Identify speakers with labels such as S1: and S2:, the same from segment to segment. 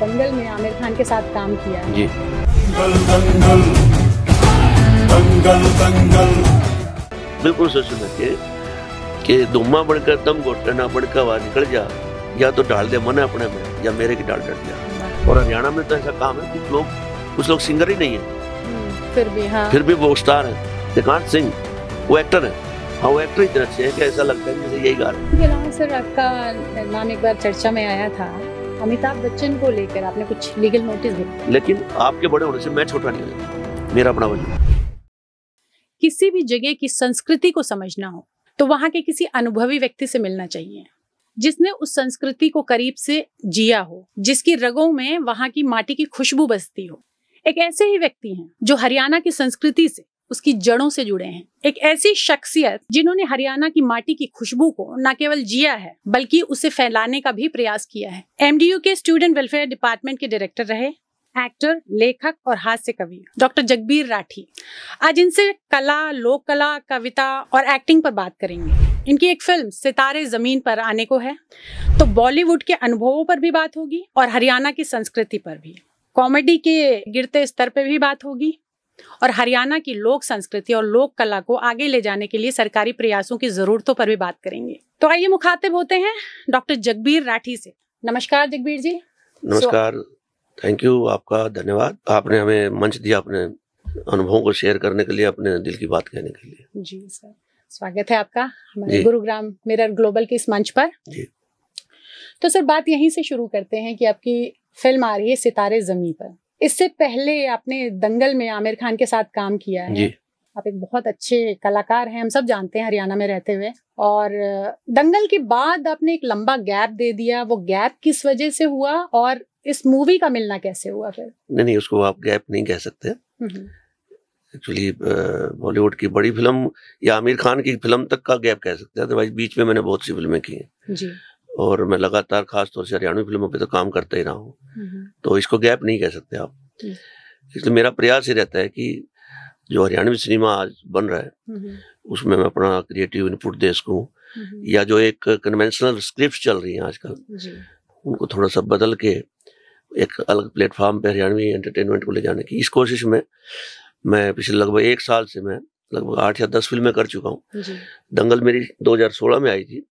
S1: दंगल में आमिर खान के साथ काम किया है।
S2: जी।
S3: दंगल दंगल दंगल
S2: बिल्कुल सोच सके कि दुम्मा बढ़कर दम घोटना ना बढ़कर आवाज निकल जा, या तो डाल दे मन अपने में या मेरे की डाल डट जा। और हरियाणा में तो ऐसा काम है कि कुछ लोग सिंगर ही नहीं है,
S1: फिर भी हाँ,
S2: फिर भी वो स्टार है, दे कांट सिंग, वो एक्टर है। हाँ, वो एक्टर इतने अच्छे हैं कि ऐसा लगता है जैसे यही गा रहे हैं।
S1: इसके अलावा सर आपका नाम एक बार चर्चा में आया था अमिताभ बच्चन को लेकर, आपने कुछ लीगल नोटिस दिया।
S2: लेकिन आपके बड़े होने से मैं छोटा नहीं हूँ, मेरा अपना वजन।
S1: किसी भी जगह की संस्कृति को समझना हो तो वहाँ के किसी अनुभवी व्यक्ति से मिलना चाहिए, जिसने उस संस्कृति को करीब से जिया हो, जिसकी रगों में वहाँ की माटी की खुशबू बसती हो। एक ऐसे ही व्यक्ति हैं जो हरियाणा की संस्कृति से, उसकी जड़ों से जुड़े हैं। एक ऐसी शख्सियत जिन्होंने हरियाणा की माटी की खुशबू को न केवल जिया है बल्कि उसे फैलाने का भी प्रयास किया है। एमडीयू के स्टूडेंट वेलफेयर डिपार्टमेंट के डायरेक्टर रहे, एक्टर, लेखक और हास्य कवि डॉक्टर जगबीर राठी। आज इनसे कला, लोक कला, कविता और एक्टिंग पर बात करेंगे। इनकी एक फिल्म सितारे जमीन पर आने को है, तो बॉलीवुड के अनुभवों पर भी बात होगी और हरियाणा की संस्कृति पर भी। कॉमेडी के गिरते स्तर पर भी बात होगी और हरियाणा की लोक संस्कृति और लोक कला को आगे ले जाने के लिए सरकारी प्रयासों की जरूरतों पर भी बात करेंगे। तो आइए मुखातिब होते हैं डॉक्टर जगबीर राठी से। नमस्कार जगबीर जी।
S2: नमस्कार, थैंक यू, आपका धन्यवाद। आपने हमें मंच दिया अपने अनुभवों को शेयर करने के लिए, अपने दिल की बात कहने के लिए।
S1: जी सर, स्वागत है आपका हमारे गुरुग्राम मिरर ग्लोबल के इस मंच पर।
S2: जी।
S1: तो सर बात यहीं से शुरू करते हैं कि आपकी फिल्म आ रही है सितारे जमीन पर। इससे पहले आपने दंगल में आमिर खान के साथ काम किया है।
S2: जी।
S1: आप एक बहुत अच्छे कलाकार हैं, हम सब जानते हैं हरियाणा में रहते हुए। और दंगल के बाद आपने एक लंबा गैप दे दिया, वो गैप किस वजह से हुआ और इस मूवी का मिलना कैसे हुआ फिर?
S2: नहीं, उसको आप गैप नहीं कह सकते। एक्चुअली बॉलीवुड की बड़ी फिल्म या आमिर खान की फिल्म तक का गैप कह सकते हैं, अदरवाइज बीच में मैंने बहुत सी फिल्में की हैं
S1: जी। और
S2: मैं लगातार खास तौर से हरियाणवी फिल्मों पे तो काम करता ही रहा हूँ, तो इसको गैप नहीं कह सकते आप। इसलिए मेरा प्रयास ही रहता है कि जो हरियाणवी सिनेमा आज बन रहा है उसमें मैं अपना क्रिएटिव इनपुट दे सकूं, या जो एक कन्वेंशनल स्क्रिप्ट चल रही हैं आजकल उनको थोड़ा सा बदल के एक अलग प्लेटफॉर्म पे हरियाणवी एंटरटेनमेंट को ले जाने की इस कोशिश में मैं पिछले लगभग 1 साल से मैं लगभग 8 या 10 फिल्में कर चुका हूँ। दंगल मेरी 2016 में आई थी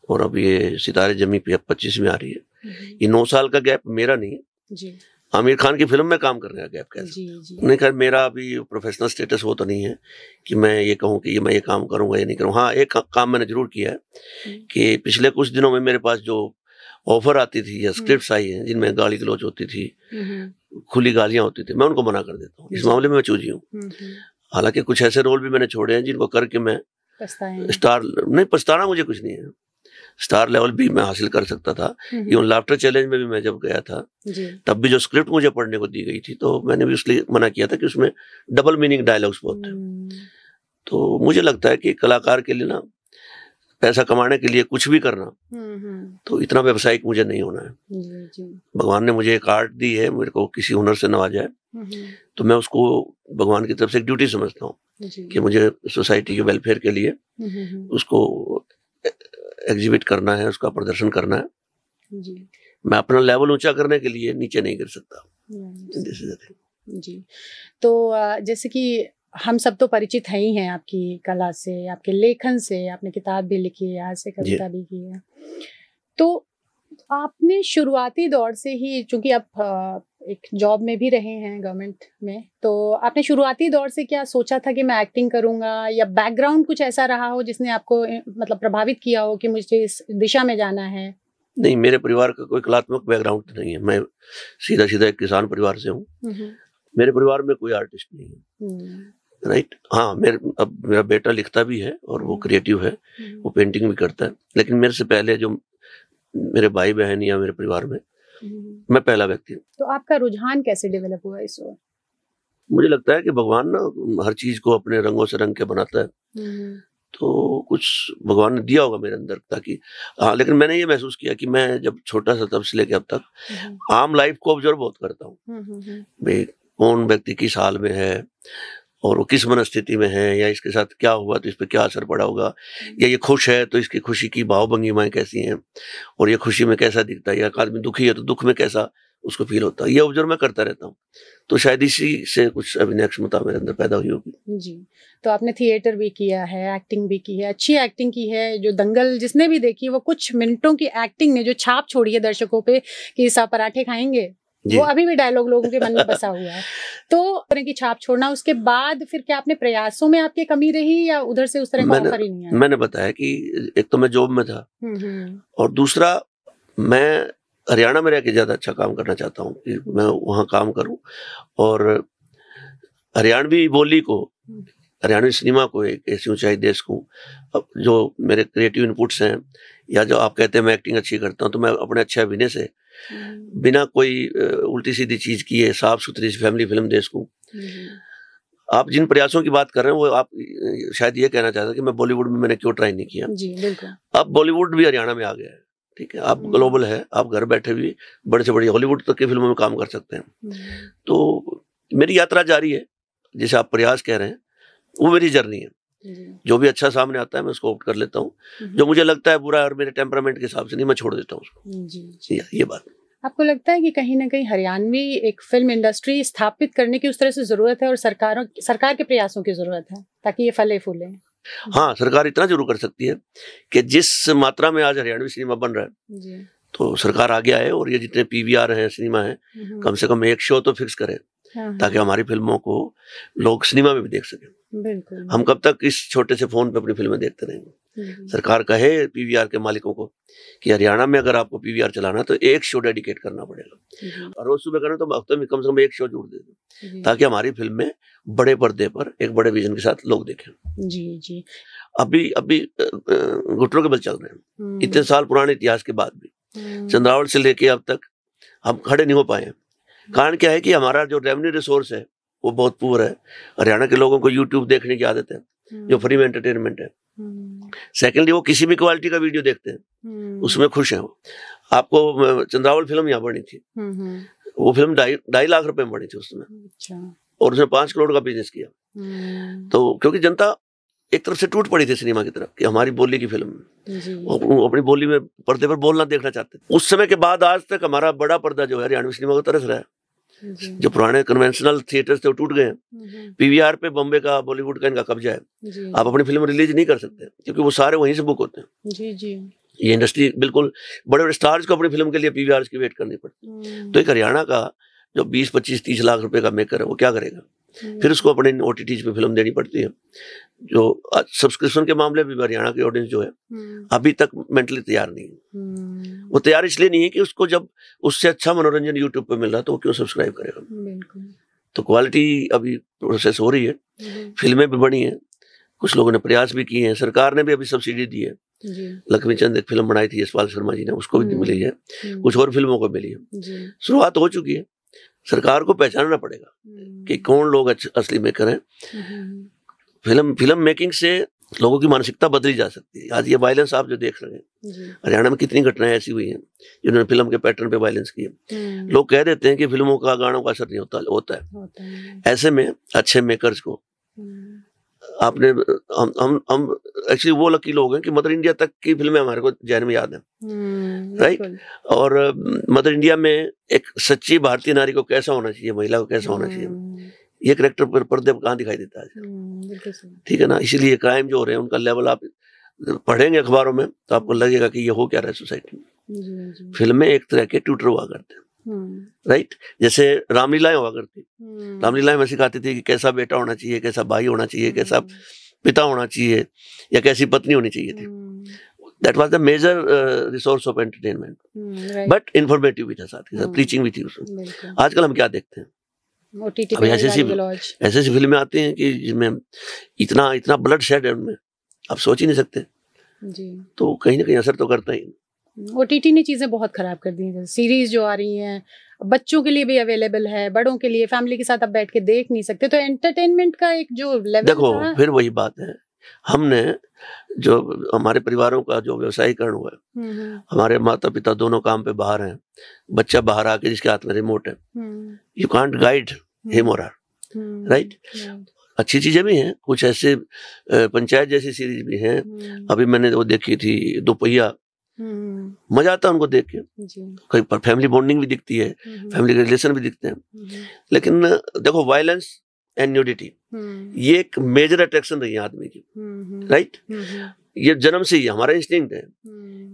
S2: और अब ये सितारे जमी पे 25 में आ रही है। ये 9 साल का गैप मेरा नहीं है, आमिर खान की फिल्म में काम करने का गैप कैसे। नहीं, खैर मेरा अभी प्रोफेशनल स्टेटस वो तो नहीं है कि मैं ये कहूँ कि मैं ये काम करूंगा या नहीं करूँगा। हाँ, एक काम मैंने जरूर किया है कि पिछले कुछ दिनों में मेरे पास जो ऑफर आती थी या स्क्रिप्ट्स आई हैं जिनमें गाली गलौज होती थी, खुली गालियां होती थी, मैं उनको मना कर देता हूँ। इस मामले में मैं चूजी हूँ। हालांकि कुछ ऐसे रोल भी मैंने छोड़े हैं जिनको करके मैं स्टार नहीं, पछताना मुझे कुछ नहीं है, स्टार लेवल भी मैं हासिल कर सकता था। इवन लाफ्टर चैलेंज में भी मैं जब गया था तब भी जो स्क्रिप्ट मुझे पढ़ने को दी गई थी तो मैंने भी इसलिए मना किया था कि उसमें डबल मीनिंग डायलॉग्स बहुत थे। तो मुझे लगता है कि कलाकार के लिए ना पैसा कमाने के लिए कुछ भी करना तो इतना व्यावसायिक मुझे नहीं होना है। भगवान ने मुझे एक आर्ट दी है, मेरे को किसी हुनर से नवाजा है तो मैं उसको भगवान की तरफ से एक ड्यूटी समझता हूँ कि मुझे सोसाइटी के वेलफेयर के लिए उसको एग्जिबिट करना है, उसका प्रदर्शन करना है। मैं अपना लेवल ऊंचा करने के लिए नीचे नहीं गिर सकता।
S1: जी। तो जैसे कि हम सब तो परिचित हैं ही हैं आपकी कला से, आपके लेखन से, आपने किताब भी लिखी है, आज से कविता भी की है। तो आपने शुरुआती दौर से ही, चूंकि आप एक जॉब में भी रहे हैं गवर्नमेंट में, तो आपने शुरुआती दौर से क्या सोचा था कि मैं एक्टिंग करूंगा, या बैकग्राउंड कुछ ऐसा रहा हो जिसने आपको मतलब प्रभावित किया हो कि मुझे इस दिशा में जाना है? नहीं,
S2: मेरे परिवार का कोई कलात्मक बैकग्राउंड नहीं है, मैं सीधा सीधा एक किसान परिवार से हूँ। मेरे परिवार में कोई आर्टिस्ट नहीं है, राइट। हाँ, अब मेरा बेटा लिखता भी है और वो क्रिएटिव है, वो पेंटिंग भी करता है, लेकिन मेरे से पहले जो मेरे भाई बहन या मेरे परिवार में मैं पहला व्यक्ति हूँ।
S1: तो आपका रुझान कैसे डेवलप हुआ इस ओर?
S2: मुझे लगता है कि भगवान ना हर चीज को अपने रंगों से रंग के बनाता है, तो कुछ भगवान ने दिया होगा मेरे अंदर ताकि हाँ। लेकिन मैंने ये महसूस किया कि मैं जब छोटा सा तब से लेकर अब तक आम लाइफ को ऑब्जर्व बहुत करता हूँ। भाई कौन व्यक्ति किस हाल में है और वो किस मनस्थिति में है, या इसके साथ क्या हुआ तो इस पर क्या असर पड़ा होगा, या ये खुश है तो इसकी खुशी की भाव भंगिमाएं कैसी हैं, और ये खुशी में कैसा दिखता है, या आदमी दुखी है तो दुख में कैसा उसको फील होता है। ये ऑब्जर्व मैं करता रहता हूँ, तो शायद इसी से कुछ अभिनय क्षमता मेरे अंदर पैदा हुई होगी।
S1: जी, तो आपने थिएटर भी किया है, एक्टिंग भी की है, अच्छी एक्टिंग की है। जो दंगल जिसने भी देखी, वो कुछ मिनटों की एक्टिंग ने जो छाप छोड़ी है दर्शकों पे कि सब पराठे खाएंगे, वो अभी भी डायलॉग लोगों के मन में बसा हुआ है। तो तरह की छाप छोड़ना, उसके बाद फिर क्या अपने प्रयासों में आपकी कमी रही या उधर से उस तरह का ऑफर ही नहीं आया?
S2: मैंने बताया कि एक तो मैं जॉब में था, और दूसरा मैं हरियाणा में रह के ज्यादा अच्छा काम करना चाहता हूँ कि मैं वहाँ काम करूँ और हरियाणवी बोली को, हरियाणवी सिनेमा को एक ऐसी ऊंचाई दे सकूं। अब जो मेरे क्रिएटिव इनपुट्स हैं, या जो आप कहते हैं मैं एक्टिंग अच्छी करता हूं, तो मैं अपने अच्छे अभिनय से बिना कोई उल्टी सीधी चीज किए साफ सुथरी फैमिली फिल्म दे सकूं। आप जिन प्रयासों की बात कर रहे हैं, वो आप शायद ये कहना चाहते हैं कि मैं बॉलीवुड में मैंने क्यों ट्राई नहीं किया।
S1: जी बिल्कुल।
S2: अब बॉलीवुड भी हरियाणा में आ गया है, ठीक है, आप ग्लोबल है, आप घर बैठे भी बड़े से बड़ी हॉलीवुड तक की फिल्मों में काम कर सकते हैं। तो मेरी यात्रा जारी है, जैसे आप प्रयास कह रहे हैं, वो मेरी जर्नी है। जो भी अच्छा सामने आता है मैं उसको ऑप्ट कर लेता हूँ, जो मुझे लगता है बुरा और मेरे टेम्परामेंट के हिसाब से नहीं, मैं छोड़ देता हूँ उसको। जी, ये बात।
S1: आपको लगता है कि कहीं ना कहीं हरियाणवी एक फिल्म इंडस्ट्री स्थापित करने की उस तरह से जरूरत है और सरकार के प्रयासों की जरूरत है ताकि ये फले फूले?
S2: हाँ, सरकार इतना जरूर कर सकती है कि जिस मात्रा में आज हरियाणवी सिनेमा बन रहा है
S1: जी,
S2: तो सरकार आगे आए और ये जितने पीवीआर हैं सिनेमा है, कम से कम एक शो तो फिक्स करें ताकि हमारी फिल्मों को लोग सिनेमा में भी देख सकें।
S1: बिल्कुल।
S2: हम कब तक इस छोटे से फोन पे अपनी फिल्में देखते रहेंगे? सरकार कहे पीवीआर के मालिकों को कि हरियाणा में अगर आपको पीवीआर चलाना है तो एक शो डेडिकेट करना पड़ेगा, और रोज सुबह करना तो हफ्ते में कम से कम एक शो जोड़ दे दो ताकि हमारी फिल्में बड़े पर्दे पर एक बड़े विजन के साथ लोग देखें।
S1: जी जी।
S2: अभी घुटनों के बल चल रहे हैं, इतने साल पुराने इतिहास के बाद भी चंद्रावल से लेके अब तक हम खड़े नहीं हो पाए हैं। कारण क्या है कि हमारा जो रेवेन्यू रिसोर्स है वो बहुत पुअर है। हरियाणा के लोगों को यूट्यूब देखने की आदत है, जो फ्री में एंटरटेनमेंट है। सेकेंडली, वो किसी भी क्वालिटी का वीडियो देखते हैं, उसमें खुश हैं वो। आपको चंद्रावल फिल्म यहाँ बनी थी, वो फिल्म 2.5 लाख रुपए में बनी थी उस समय, और उसने 5 करोड़ का बिजनेस किया। तो क्योंकि जनता एक तरफ से टूट पड़ी थी सिनेमा की तरफ कि हमारी बोली की फिल्म, अपनी बोली में पर्दे पर बोलना देखना चाहते थे। उस समय के बाद आज तक हमारा बड़ा पर्दा जो है हरियाणवी सिनेमा को तरस रहा है। जो पुराने कन्वेंशनल थिएटर्स थे वो टूट गए हैं। पीवीआर पे बॉम्बे का, बॉलीवुड का इनका कब्जा है। आप अपनी फिल्म रिलीज नहीं कर सकते क्योंकि वो सारे वहीं से बुक होते हैं।
S1: जी जी।
S2: ये इंडस्ट्री बिल्कुल, बड़े बड़े स्टार्स को अपनी फिल्म के लिए पीवीआर की वेट करनी पड़ती। तो एक हरियाणा का जो 20, 25, 30 लाख रुपए का मेकर है वो क्या करेगा? फिर उसको अपने OTTs पे फिल्म देनी पड़ती है। जो सब्सक्रिप्शन के मामले में हरियाणा की ऑडियंस जो है अभी तक मेंटली तैयार नहीं है। वो तैयार इसलिए नहीं है कि उसको जब उससे अच्छा मनोरंजन यूट्यूब पे मिल रहा है तो वो क्यों सब्सक्राइब करेगा?
S1: बिल्कुल।
S2: तो क्वालिटी अभी प्रोसेस हो रही है, फिल्में भी बनी है, कुछ लोगों ने प्रयास भी किए हैं, सरकार ने भी अभी सब्सिडी दी है। लक्ष्मी चंद एक फिल्म बनाई थी यशपाल शर्मा जी ने, उसको भी मिली है, कुछ और फिल्मों को मिली है। शुरुआत हो चुकी है। सरकार को पहचानना पड़ेगा कि कौन लोग असली मेकर हैं। फिल्म मेकिंग से लोगों की मानसिकता बदली जा सकती है। आज ये वायलेंस आप जो देख रहे हैं, हरियाणा में कितनी घटनाएं ऐसी हुई हैं जिन्होंने फिल्म के पैटर्न पे वायलेंस किए। लोग कह देते हैं कि फिल्मों का, गानों का असर नहीं होता है। ऐसे में अच्छे मेकर्स को आपने हम एक्चुअली वो लकी लोग हैं कि मदर इंडिया तक की फिल्में हमारे को जहन में याद है, राइट। और मदर इंडिया में एक सच्ची भारतीय नारी को कैसा होना चाहिए, महिला को कैसा होना चाहिए, ये कैरेक्टर पर पर्दे पर कहाँ दिखाई देता है? ठीक है ना। इसीलिए क्राइम जो हो रहे हैं उनका लेवल आप पढ़ेंगे अखबारों में तो आपको लगेगा कि ये हो क्या रहा है सोसाइटी में। फिल्में एक तरह के ट्यूटर हुआ करते हैं, राइट। जैसे रामलीलाएं हुआ करती, रामलीलाएं में सिखाती थी कि कैसा बेटा होना चाहिए, कैसा भाई होना चाहिए, कैसा पिता होना चाहिए, या कैसी पत्नी होनी चाहिए थी। That was the major resource of entertainment, but informative भी था, साथ ही साथ प्रीचिंग भी थी उसमें। आजकल हम क्या देखते हैं, अभी ऐसी फिल्में आती हैं कि जिसमें इतना ब्लड शेड है उनमें, आप सोच ही नहीं सकते। तो कहीं ना कहीं असर तो करता ही।
S1: OTT ने चीजें बहुत खराब कर दी हैं। सीरीज जो आ रही हैं बच्चों के लिए भी अवेलेबल है, बड़ों के लिए, फैमिली के साथ आप बैठ के देख नहीं सकते। तो एंटरटेनमेंट का एक जो लेवल,
S2: देखो फिर वही बात है, हमने जो हमारे परिवारों का जो व्यवसायीकरण हुआ है, हमारे माता पिता दोनों काम पे बाहर हैं, बच्चा बाहर आके जिसके हाथ में रिमोट है, यू कांट गाइड हिम और हर, राइट। अच्छी चीजें भी हैं, कुछ ऐसे पंचायत जैसी सीरीज भी हैं। अभी मैंने वो देखी थी दोपहिया, मजा आता है उनको देख के।
S1: जी।
S2: कहीं पर फैमिली बॉन्डिंग भी दिखती है, फैमिली के रिलेशन भी दिखते हैं। लेकिन देखो, वायलेंस एंड न्यूडिटी ये एक मेजर अट्रैक्शन रही है आदमी की, राइट। ये जन्म से ही हमारा इंस्टिंक्ट है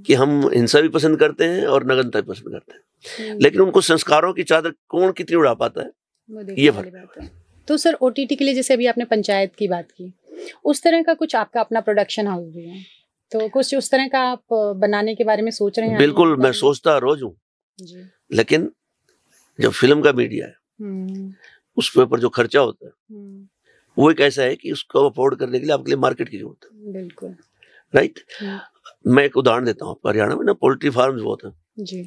S2: कि हम हिंसा भी पसंद करते हैं और नग्नता भी पसंद करते हैं। लेकिन उनको संस्कारों की चादर कौन कितनी उड़ा पाता है, ये फर्क है।
S1: तो सर, OTT के लिए जैसे अभी आपने पंचायत की बात की, उस तरह का कुछ आपका अपना प्रोडक्शन हाउस भी है, तो कुछ उस तरह का आप बनाने के बारे में सोच रहे हैं?
S2: बिल्कुल, मैं सोचता रोज हूँ, लेकिन जब फिल्म का मीडिया है उस पे ऊपर जो खर्चा होता है वो एक ऐसा है कि उसको अफोर्ड करने के लिए आपके लिए मार्केट की जरूरत है।
S1: बिल्कुल,
S2: राइट। मैं एक उदाहरण देता हूँ। हरियाणा में ना पोल्ट्री फार्म्स बहुत हैं
S1: जी,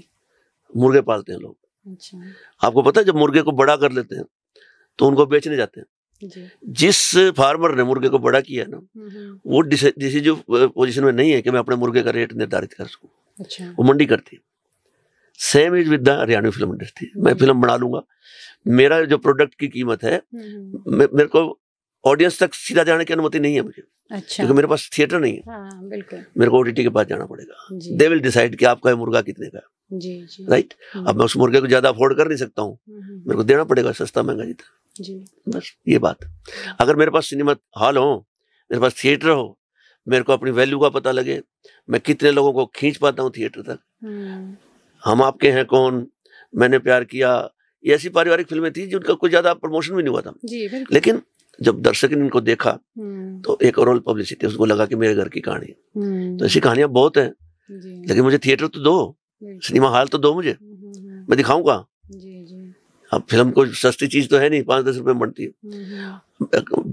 S2: मुर्गे पालते हैं लोग।
S1: अच्छा,
S2: आपको पता है, जब मुर्गे को बड़ा कर लेते हैं तो उनको बेचने जाते हैं।
S1: जी।
S2: जिस फार्मर ने मुर्गे को बड़ा किया है ना, वो डिसीजिव पोजीशन में नहीं है कि मैं अपने मुर्गे का रेट निर्धारित कर सकूं।
S1: अच्छा,
S2: वो मंडी करती है। Same is with the Haryanvi film industry. मैं फिल्म बना लूंगा, मेरा जो प्रोडक्ट की कीमत है, मेरे को ऑडियंस तक सीधा जाने की अनुमति नहीं है मुझे,
S1: अच्छा,
S2: क्योंकि मेरे पास थिएटर नहीं है।
S1: हाँ, बिल्कुल,
S2: मेरे को OTT के पास जाना पड़ेगा। दे विल डिसाइड कि आपका मुर्गा कितने का है,
S1: जी, जी,
S2: राइट। अब मैं उस मुर्गे को ज्यादा अफोर्ड कर नहीं सकता हूँ, मेरे को देना पड़ेगा सस्ता महंगा जितना,
S1: जी,
S2: बस ये बात। अगर मेरे पास सिनेमा हॉल हो, मेरे पास थिएटर हो, मेरे को अपनी वैल्यू का पता लगे, मैं कितने लोगों को खींच पाता हूँ थिएटर तक। हम आपके हैं कौन, मैंने प्यार किया, ये ऐसी पारिवारिक फिल्में थी जिनका कोई ज्यादा प्रमोशन भी नहीं हुआ था,
S1: जी,
S2: लेकिन जब दर्शक ने इनको देखा तो एक ओवरऑल पब्लिसिटी, उसको लगा कि मेरे घर की कहानी है। तो ऐसी कहानियां बहुत हैं, लेकिन मुझे थिएटर तो दो, सिनेमा हॉल तो दो मुझे, मैं दिखाऊंगा। अब फिल्म कोई सस्ती चीज तो है नहीं, 5-10 रुपए में बनती है।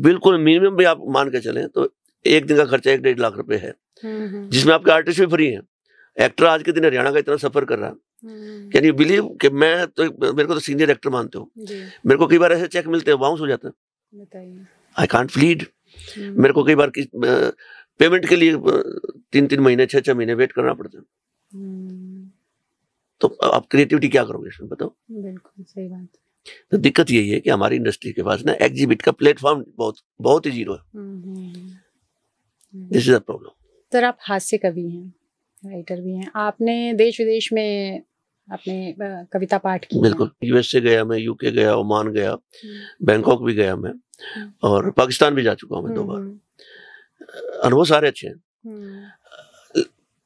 S2: बिल्कुल मिनिमम भी आप मान के चलें तो एक दिन का खर्चा 1-1.5 लाख रुपए है, जिसमें आपके आर्टिस्ट भी फ्री हैं। एक्टर आज के दिन हरियाणा का इतना सफर कर रहा है, कैन यू बिलीव कि मैं तो, मेरे को तो सीनियर एक्टर मानते हो, मेरे को कई बार ऐसे चेक मिलते हैं बाउंस हो जाते हैं, आई कांट प्लीड। मेरे को कई बार पेमेंट के लिए 3-3 महीने 6-6 महीने वेट करना पड़ता है। तो आप क्रिएटिविटी क्या करोगे इसमें, बताओ।
S1: बिल्कुल सही बात।
S2: तो दिक्कत यही है कि हमारी इंडस्ट्री के पास ना एग्जिबिट का प्लेटफॉर्म बहुत ही जीरो है। This is a problem.
S1: Sir, आप हास्य कवि हैं, राइटर भी हैं, आपने देश विदेश में अपने कविता पाठ की।
S2: बिल्कुल, USA गया मैं, UK गया, ओमान गया, बैंकॉक भी गया मैं, और पाकिस्तान भी जा चुका हूँ मैं 2 बार। अनुभव सारे अच्छे हैं।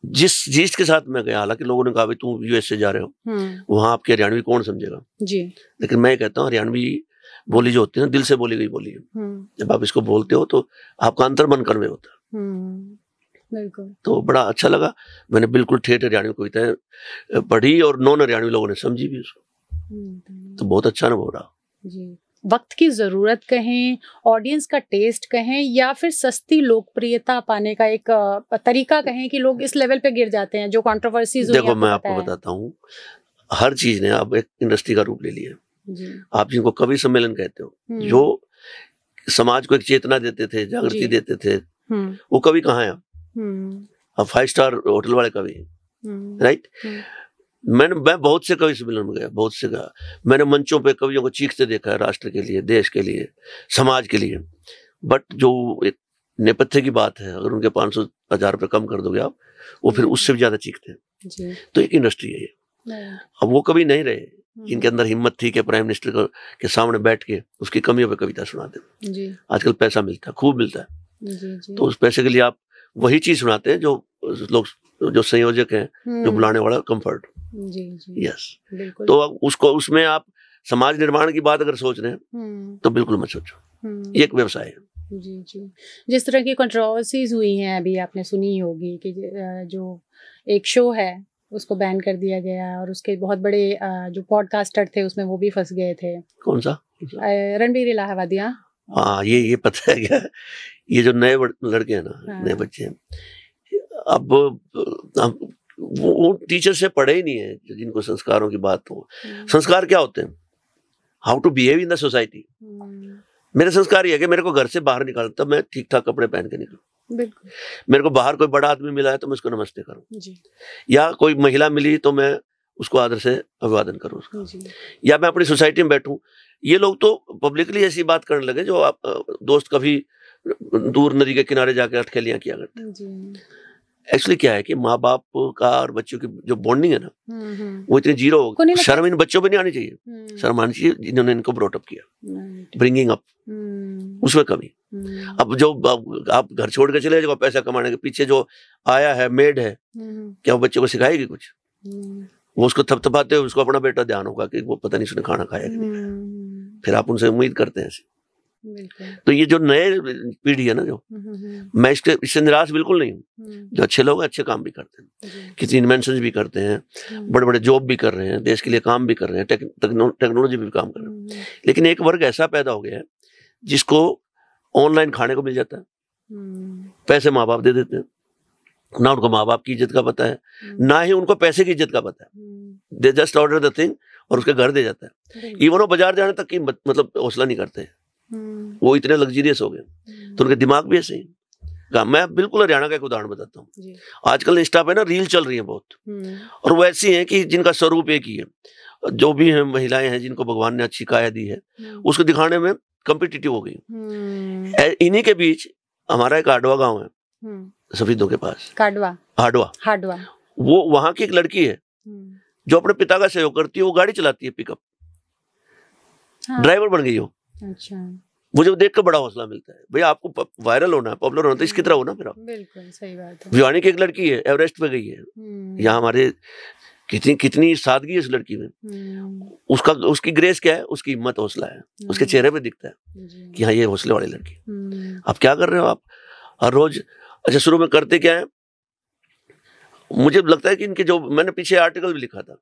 S2: जिस के साथ मैं गया, हालांकि लोगों ने कहा भाई तुम US से जा रहे हो, वहां आपके हरियाणवी कौन समझेगा जी, लेकिन मैं कहता हूँ हरियाणवी बोली जो होती है ना, दिल से बोली गई बोली है। जब आप इसको बोलते हो तो आपका अंतर मन कन्वे होता है। बिल्कुल। तो बड़ा अच्छा लगा, मैंने बिल्कुल ठेठ हरियाणवी कविताएं पढ़ी और नॉन हरियाणवी लोगों ने समझी भी उसको, तो बहुत अच्छा अनुभव रहा
S1: जी। वक्त की जरूरत कहें, ऑडियंस का टेस्ट कहें, या फिर सस्ती लोकप्रियता पाने का एक तरीका कहें कि लोग इस लेवल पे गिर जाते हैं जो कंट्रोवर्सीज।
S2: देखो, मैं आपको बताता हूँ, हर चीज ने अब एक इंडस्ट्री का रूप ले लिया जी। आप जिनको कवि सम्मेलन कहते हो, जो समाज को एक चेतना देते थे, जागृति देते थे, वो कवि कहाँ है अब 5 स्टार होटल वाले कवि, राइट। मैं बहुत से कवि सम्मेलन में गया, बहुत से गया, मैंने मंचों पे कवियों को चीखते देखा है, राष्ट्र के लिए, देश के लिए, समाज के लिए। बट जो एक नेपथ्य की बात है, अगर उनके 500-1000 रुपए कम कर दोगे आप, वो फिर उससे भी ज्यादा चीखते हैं। तो एक इंडस्ट्री है ये। अब वो कवि नहीं रहे जिनके अंदर हिम्मत थी कि प्राइम मिनिस्टर के सामने बैठ के उसकी कमियों पे कविता सुना दे। आजकल पैसा मिलता है, खूब मिलता है, तो उस पैसे के लिए आप वही चीज सुनाते हैं जो लोग, जो संयोजक हैं, जो बुलाने वाला कंफर्ट। यस, तो उसको, उसमें आप समाज निर्माण की बात अगर सोच रहे हैं तो बिल्कुल मत सोचो, ये एक व्यवसाय है।
S1: जी जी। जिस तरह की कंट्रोवर्सीज हुई हैं, अभी आपने सुनी ही होगी कि जो एक शो है उसको बैन कर दिया गया, और उसके बहुत बड़े जो पॉडकास्टर थे उसमें वो भी फंस गए थे।
S2: कौन सा?
S1: रणबीर इलाहाबादिया।
S2: हाँ, ये पता है क्या, ये जो नए लड़के हैं ना, नए बच्चे हैं, अब वो टीचर से पढ़े ही नहीं है जिनको संस्कारों की बात हो। संस्कार क्या होते हैं? How to behave in the society. मेरे संस्कार ये है कि मेरे को घर से बाहर निकालता मैं ठीक ठाक कपड़े पहन के निकलूं। बिल्कुल। मेरे को बाहर कोई बड़ा आदमी मिला है तो मैं उसको नमस्ते करूं जी। या कोई महिला मिली तो मैं उसको आदर से अभिवादन करूं उसका जी। या मैं अपनी सोसाइटी में बैठूं। ये लोग तो पब्लिकली ऐसी बात करने लगे जो आप दोस्त कभी दूर नदी के किनारे जाके अटखेलियां किया करते। एक्चुअली क्या है कि माँ बाप का और बच्चों की जो बॉन्डिंग है ना, वो इतनी जीरो हो गई। शर्म इन बच्चों पे नहीं आनी चाहिए, शर्म आनी चाहिए जिन्होंने इनको ब्रॉट अप किया, ब्रिंगिंग अप, उसमें कमी। अब जो आप घर छोड़ के चले जाओ पैसा कमाने के पीछे, जो आया है मेड है, क्या वो बच्चों को सिखाएगी कुछ? वो उसको थपथपाते हुए उसको अपना बेटा ध्यान होगा कि वो पता नहीं उसने खाना खाया कि नहीं, फिर आप उनसे उम्मीद करते हैं। तो ये जो नए पीढ़ी है ना, जो मैं इससे निराश बिल्कुल नहीं हूँ। जो अच्छे लोग हैं अच्छे काम भी करते हैं, किसी इन्वेंशन भी करते हैं, बड़े बड़े जॉब भी कर रहे हैं, देश के लिए काम भी कर रहे हैं, टेक्नोलॉजी भी काम कर रहे हैं। लेकिन एक वर्ग ऐसा पैदा हो गया है जिसको ऑनलाइन खाने को मिल जाता है, पैसे माँ बाप दे देते हैं, ना उनको माँ बाप की इज्जत का पता है, ना ही उनको पैसे की इज्जत का पता है। They just order the thing और उसके घर दे जाता है। इवन वो बाजार जाने तक की मतलब हौसला नहीं करते, वो इतने लग्जरियस हो गए, तो उनके दिमाग भी ऐसे ही। मैं बिल्कुल हरियाणा का एक उदाहरण बताता हूँ। आजकल इंस्टा पे ना रील चल रही है बहुत, और वो ऐसी हैं कि जिनका स्वरूप एक ही है। जो भी है महिलाएं हैं जिनको भगवान ने अच्छी काया दी है, उसको दिखाने में कॉम्पिटिटिव हो गई। इन्हीं के बीच हमारा एक हाडवा गांव है, सफेदों के पास, हाडवा। वो वहां की एक लड़की है जो अपने पिता का सहयोग करती है, वो गाड़ी चलाती है, पिकअप ड्राइवर बन गई हो। अच्छा। मुझे देख कर बड़ा हौसला मिलता है, भैया आपको वायरल होना है, पॉपुलर होना है, तो इसकी तरह हो ना फिर आप।
S1: बिल्कुल सही बात है।
S2: भिवानी की एक लड़की है, एवरेस्ट पे गई है। यहाँ हमारे कितनी सादगी है इस लड़की में। उसकी ग्रेस क्या है? उसकी हिम्मत, हौसला है, उसके चेहरे पे दिखता है कि हाँ ये हौसले वाली लड़की। आप क्या कर रहे हो आप हर रोज? अच्छा, शुरू में करते क्या है, मुझे लगता है कि इनके जो, मैंने पीछे आर्टिकल भी लिखा था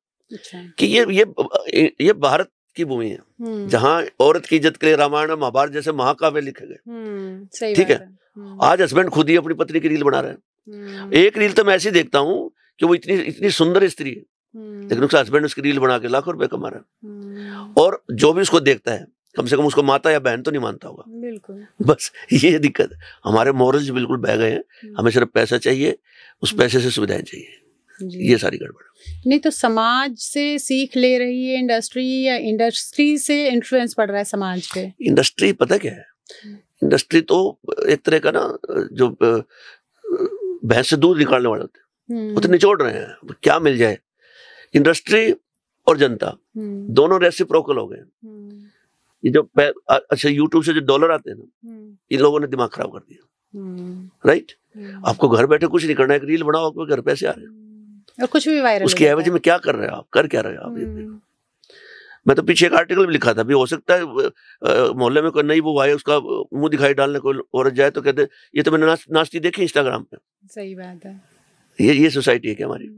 S2: कि ये भारत की भूमि है जहाँ औरत की इज्जत के लिए रामायण और महाभारत जैसे महाकाव्य लिखे गए। ठीक है, आज हस्बैंड खुद ही अपनी पत्नी की रील बना रहे हैं। एक रील तो मैं ऐसी देखता हूँ कि वो इतनी सुंदर स्त्री है, लेकिन उसका हस्बैंड उसकी रील बना के लाखों रुपए कमा रहा है, और जो भी उसको देखता है कम से कम उसको माता या बहन तो नहीं मानता होगा।
S1: बिल्कुल,
S2: बस ये दिक्कत है। हमारे मॉरल्स बिल्कुल बह गए हैं, हमें सिर्फ पैसा चाहिए, उस पैसे से सुविधाएं चाहिए, ये सारी गड़बड़।
S1: नहीं तो समाज से सीख ले रही है इंडस्ट्री, या इंडस्ट्री से इन्फ्लुएंस पड़ रहा है समाज पे?
S2: इंडस्ट्री पता क्या है, इंडस्ट्री तो एक तरह का ना, जो भैंस से दूध निकालने वाले होते हैं, वो तो निचोड़ रहे हैं, क्या मिल जाए। इंडस्ट्री और जनता दोनों रेसिप्रोकल हो गए। ये जो अच्छा यूट्यूब से जो डॉलर आते हैं ना, इन लोगों ने दिमाग खराब कर दिया। राइट, आपको घर बैठे कुछ नहीं करना है, एक रील बनाओ, आपको घर पैसे आ रहे हैं
S1: और कुछ भी वायरल।
S2: उसकी एवज में क्या कर रहे हैं आप, कर क्या रहे हो आप? मैं तो पीछे एक आर्टिकल भी लिखा था, भी हो सकता है मोहल्ले में कोई नई वो आए, उसका मुंह दिखाई डालने कोई औरत जाए तो कहते ये तो मैंने नाचती देखी इंस्टाग्राम पे।
S1: सही बात है।
S2: ये सोसाइटी है क्या हमारी?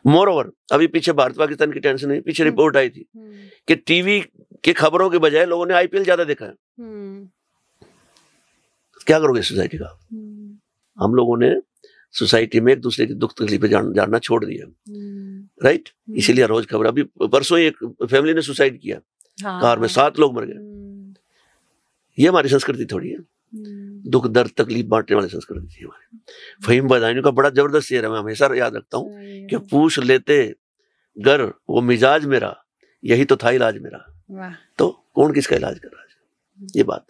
S2: मोर ओवर, अभी पीछे भारत पाकिस्तान की टेंशन नहीं, पीछे रिपोर्ट आई थी कि टीवी की खबरों के बजाय लोगों ने आईपीएल ज्यादा देखा है। क्या करोगे सोसाइटी का? हम लोगों ने सोसाइटी में एक दूसरे की दुख तकलीफें जानना छोड़ दिया। राइट, इसीलिए रोज खबर, अभी परसों ही एक फैमिली ने सुसाइड किया, कार में 7 लोग मर गए। ये हमारी संस्कृति थोड़ी है, दुख दर्द तकलीफ बांटने वाली संस्कृति थी हमारी। फहीम बदायूनी का बड़ा जबरदस्त शेर है, मैं हमेशा याद रखता हूँ कि पूछ लेते गर वो मिजाज मेरा, यही तो था इलाज मेरा। तो कौन किसका इलाज कर रहा है? ये बात।